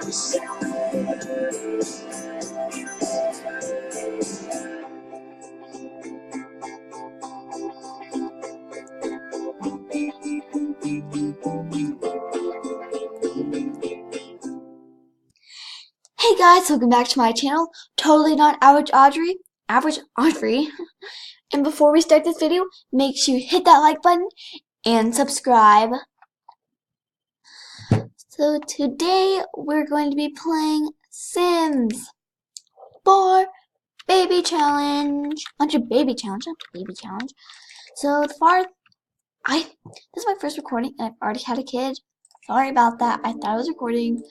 Hey guys, welcome back to my channel, Totally Not Average Audrey, and before we start this video, make sure you hit that like button and subscribe. So today we're going to be playing Sims 4 Baby Challenge. Not baby challenge. So this is my first recording and I've already had a kid. Sorry about that. I thought I was recording.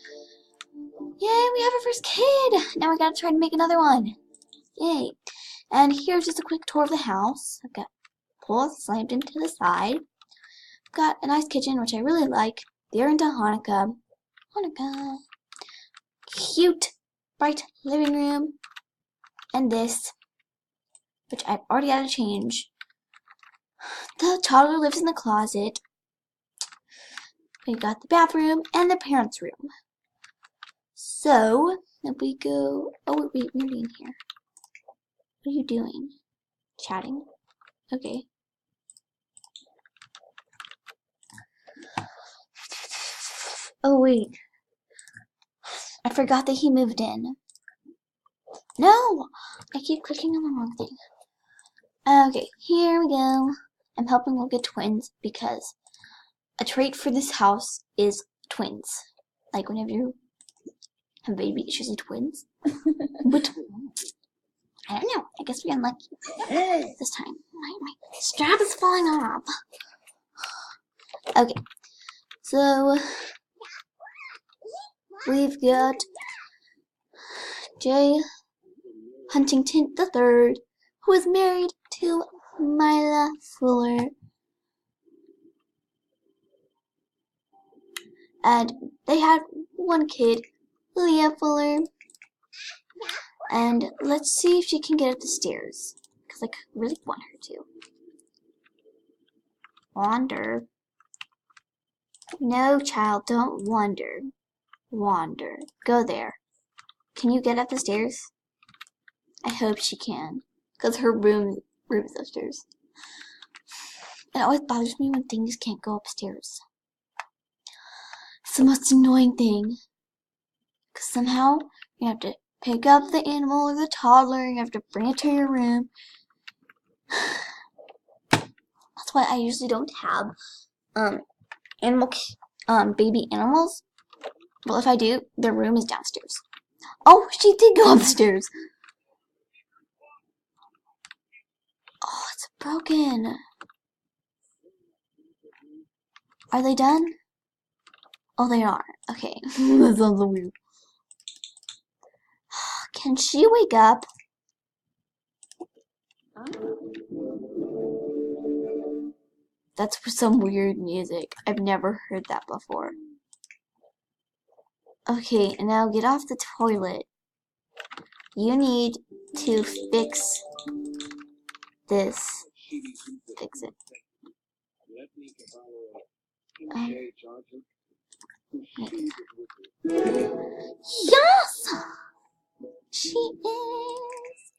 Yay, we have our first kid! Now we gotta try to make another one. Yay. And here's just a quick tour of the house. I've got poles slammed into the side. I've got a nice kitchen, which I really like. They're into Hanukkah. Cute, bright living room. And this, which I've already had to change. The toddler lives in the closet. We've got the bathroom and the parents' room. So, if we go... Oh, wait, we're in here. What are you doing? Chatting? Okay. Oh, wait. I forgot that he moved in. No! I keep clicking on the wrong thing. Okay, here we go. I'm helping look at twins because a trait for this house is twins. Like whenever you have a baby, it's usually twins. But I don't know. I guess we're unlucky this time. My strap is falling off. Okay, so we've got Jay Huntington III, who is married to Mila Fuller. And they had one kid, Leah Fuller. And let's see if she can get up the stairs, because I really want her to. Wander. No, child, don't wander. Wander. Go there. Can you get up the stairs? I hope she can, because her room is upstairs. It always bothers me when things can't go upstairs. It's the most annoying thing. Because somehow you have to pick up the animal or the toddler, you have to bring it to your room. That's why I usually don't have baby animals. Well, if I do, their room is downstairs. Oh, she did go upstairs. Oh, it's broken. Are they done? Oh, they are. Okay. That sounds so weird. Can she wake up? That's some weird music. I've never heard that before. Okay, and now get off the toilet. You need to fix this. Fix it. Yes! She is.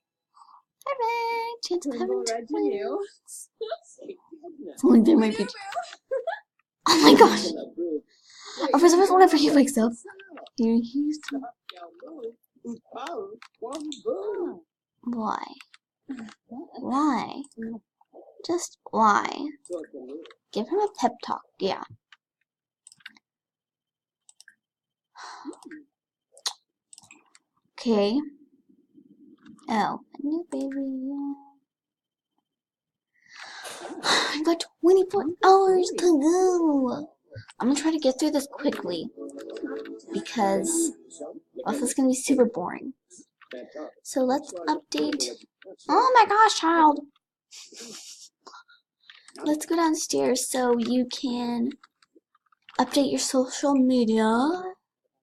Perfect. Chance of having twins. Only there might be. Oh my gosh! Oh, for some reason, whenever he wakes up, he used to. Why? Why? Just why? Give him a pep talk, yeah. Okay. Oh, a new baby. I got 24 hours to go. I'm gonna try to get through this quickly because else it's gonna be super boring. So let's update. Oh my gosh, child! Let's go downstairs so you can update your social media.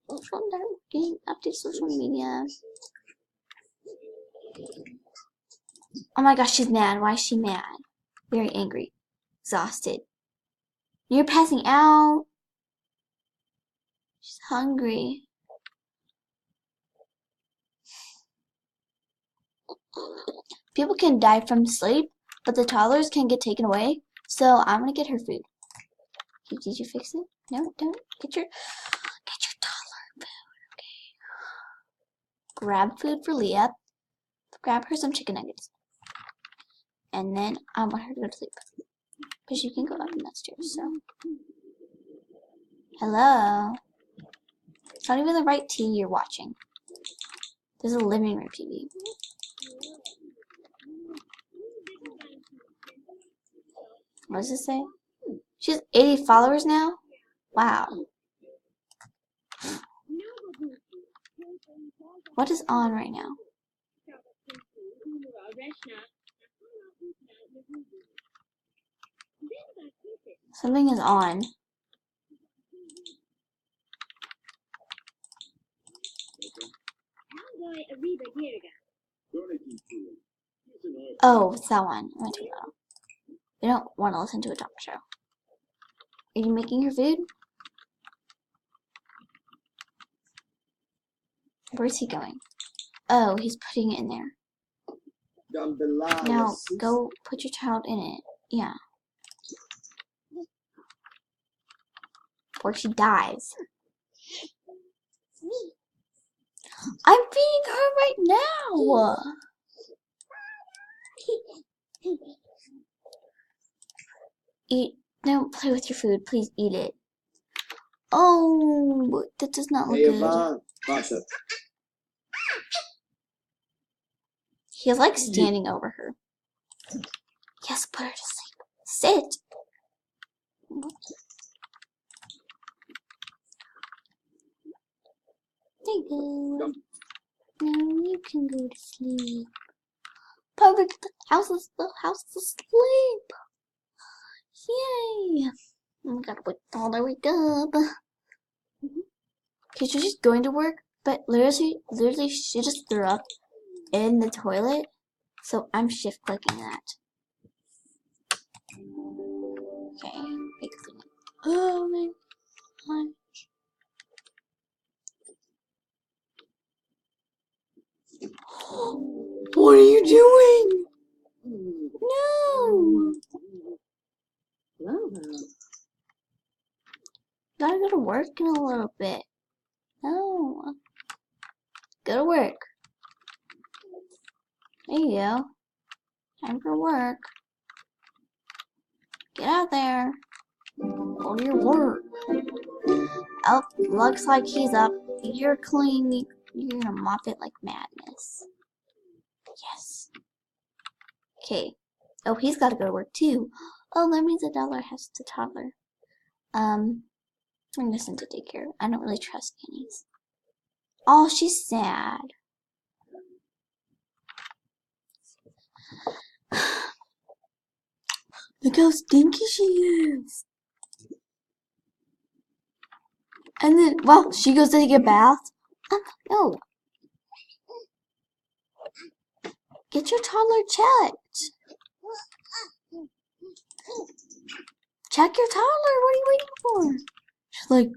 Update social media. Oh my gosh, she's mad. Why is she mad? Very angry. Exhausted. You're passing out. She's hungry. People can die from sleep, but the toddlers can get taken away. So I'm gonna get her food. Did you fix it? No, don't. Get your toddler food. Okay. Grab food for Leah. Grab her some chicken nuggets. And then I want her to go to sleep. But she can go up and upstairs, so. Hello? It's not even the right TV you're watching. There's a living room TV. What does it say? She has 80 followers now? Wow. What is on right now? Something is on. Oh, it's that one. I'm gonna take that off. We don't want to listen to a talk show. Are you making her food? Where's he going? Oh, he's putting it in there. Now, go put your child in it. Yeah. Before she dies. I'm feeding her right now! Eat. Don't play with your food. Please eat it. Oh, that does not look good. He's like standing over her. Yes, put her to sleep. Sit. There you go. Now you can go to sleep. Perfect. The house is asleep. Yay. I gotta wait all the way up. Okay, so she's going to work, but literally she just threw up in the toilet. So I'm shift clicking that. Okay, big clean. Oh my god. What are you doing? No. Gotta go to work in a little bit. No. Go to work. There you go. Time for work. Get out there. Go to your work. Oh, looks like he's up. You're cleaning. You're gonna mop it like madness. Yes. Okay. Oh, he's gotta go to work too. Oh, that means the dollar has to toddler. I'm gonna send to daycare. I don't really trust nannies. Oh, she's sad. Look how stinky she is. And then, well, she goes to take a bath. No. Get your toddler checked. Check your toddler. What are you waiting for? She's like,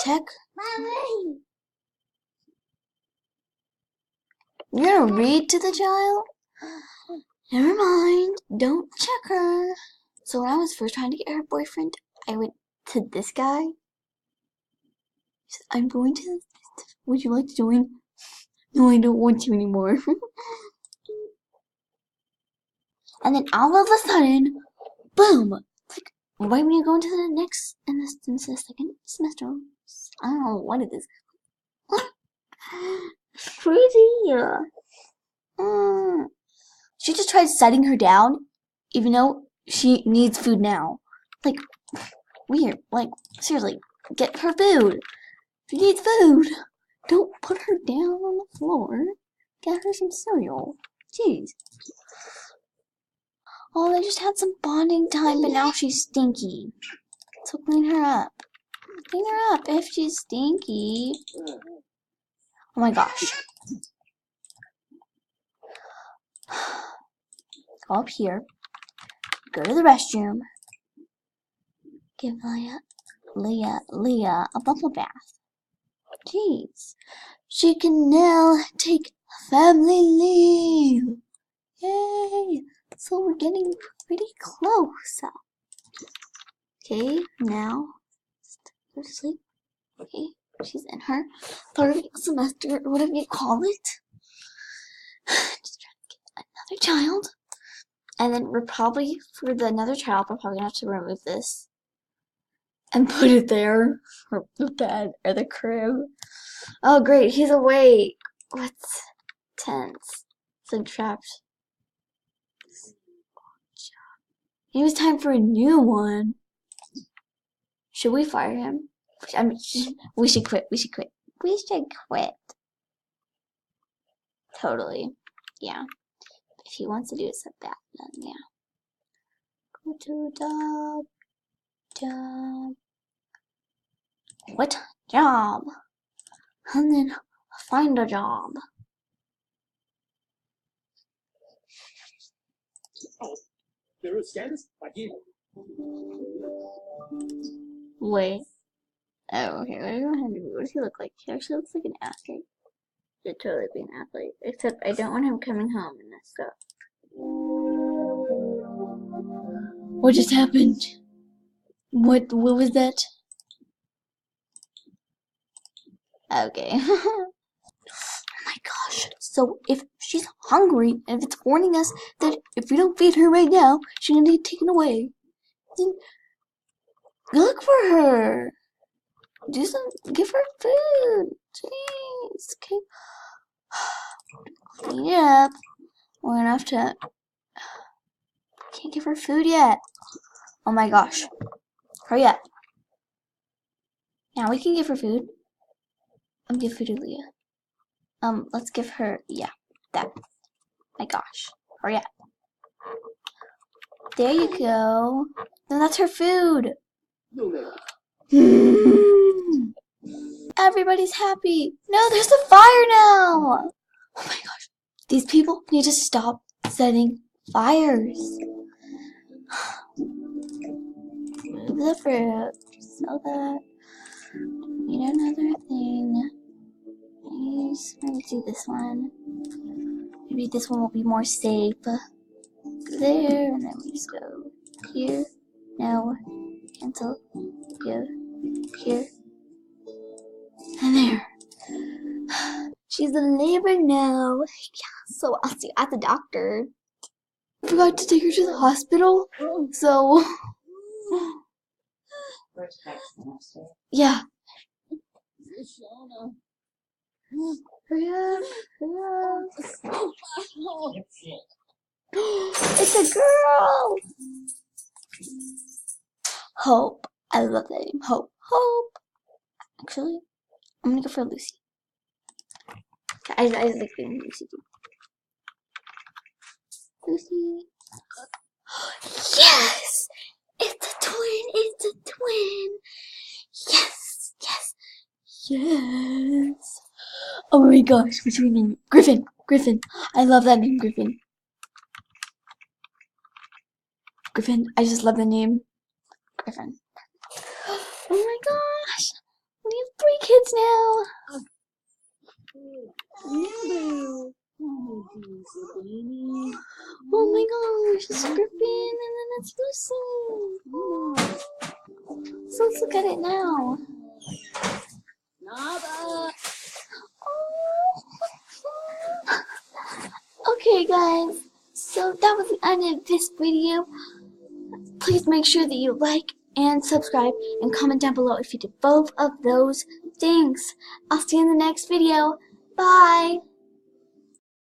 check. You're gonna read to the child? Never mind. Don't check her. So when I was first trying to get her boyfriend, I went to this guy. He said, I'm going to. Would you like to join? No, I don't want to anymore. And then all of a sudden, boom! Like right when you go into the next in the second semester, I don't know what it is. Crazy. She just tried setting her down, even though she needs food now. Like weird. Like seriously, get her food. She needs food. Don't put her down on the floor. Get her some cereal. Jeez. Oh, they just had some bonding time, but now she's stinky. So clean her up. Clean her up if she's stinky. Oh my gosh. Go up here. Go to the restroom. Give Leah a bubble bath. Jeez. She can now take family leave. Yay! So we're getting pretty close. Okay, now go to sleep. Okay, she's in her third semester, or whatever you call it. Just trying to get another child. And then we're probably, for the another child, we're probably gonna have to remove this and put it there, or the bed, or the crib. Oh great, he's awake. What's tense? So trapped. It was time for a new one. Should we fire him? I mean, we should quit. We should quit. We should quit. Totally. Yeah. If he wants to do it like that, then yeah. Go to job. What job? And then find a job. Wait. Oh, okay. What do you want him to be? What does he look like? He actually looks like an athlete. Should totally be an athlete. Except I don't want him coming home and this stuff. What just happened? What was that? Okay. Oh my gosh. So if she's hungry and if it's warning us that if we don't feed her right now, she's gonna get taken away, then look for her. Do some, give her food. Jeez. Okay. Clean it up. We're gonna have to. Can't give her food yet. Oh my gosh. Hurry up. Now we can give her food. Give food to Leah. Let's give her, yeah, that. My gosh. Hurry up. There you go. No, that's her food. Everybody's happy. No, there's a fire now. Oh my gosh. These people need to stop setting fires. Move the fruit. Sell that. Need another thing. Maybe do this one. Maybe this one will be more safe. Go there, and then we just go here. No. Cancel. Go here. And there. She's in labor now. Yeah, so I'll see you at the doctor. I forgot to take her to the hospital. So. Yeah. Hurry up. Hurry up. It's a girl. Hope. I love that name. Hope. Hope. Actually, I'm gonna go for Lucy. I like being Lucy too. Lucy. Yes! It's a twin! It's a twin! Yes! Yes! Yes! Oh my gosh, what's your name? Griffin! Griffin! I love that name, Griffin. Griffin, I just love the name. Griffin. Oh my gosh! We have 3 kids now! Oh my gosh, it's Griffin and then it's Lucy. Oh. So let's look at it now. Okay guys, so that was the end of this video. Please make sure that you like and subscribe and comment down below if you did both of those things. I'll see you in the next video. Bye!